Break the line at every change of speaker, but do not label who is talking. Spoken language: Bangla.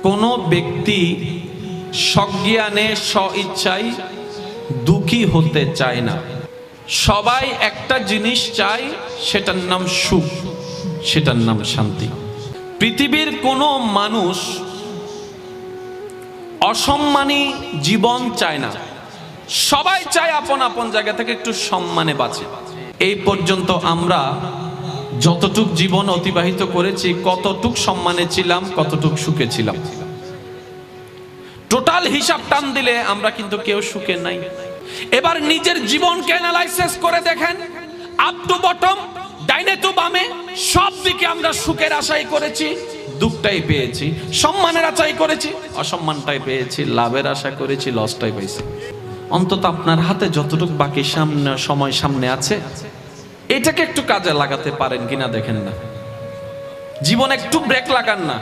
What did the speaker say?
কোনো ব্যক্তি সজ্ঞানে স্বইচ্ছায় দুঃখী হতে চায় না। সবাই একটা জিনিস চায়, সেটার নাম সুখ, সেটার নাম শান্তি। পৃথিবীর কোনো মানুষ অসম্মানী জীবন চায় না। সবাই চায় আপন আপন জায়গা থেকে একটু সম্মানে বাঁচে। এই পর্যন্ত আমরা যতটুক জীবন অতিবাহিত করেছি, কতটুক সম্মানে ছিলাম, কতটুক সুখে ছিলাম, টোটাল হিসাব টান দিলে আমরা কিন্তু কেউ সুখে নাই। এবার নিজের জীবনকে অ্যানালাইসিস করে দেখেন, আপ টু বটম, ডাইনে টু বামে, সব দিকে আমরা সুখের আশাই করেছি, দুঃখটাই পেয়েছি। সম্মানের আশাই করেছি, অসম্মানটাই পেয়েছি। লাভের আশা করেছি, লসটাই পেয়েছি। অন্তত আপনার হাতে যতটুকু বাকি সময় সামনে আছে, এটাকে একটু কাজে লাগাতে পারেন কিনা দেখেন না। জীবনে একটু ব্রেক লাগান না।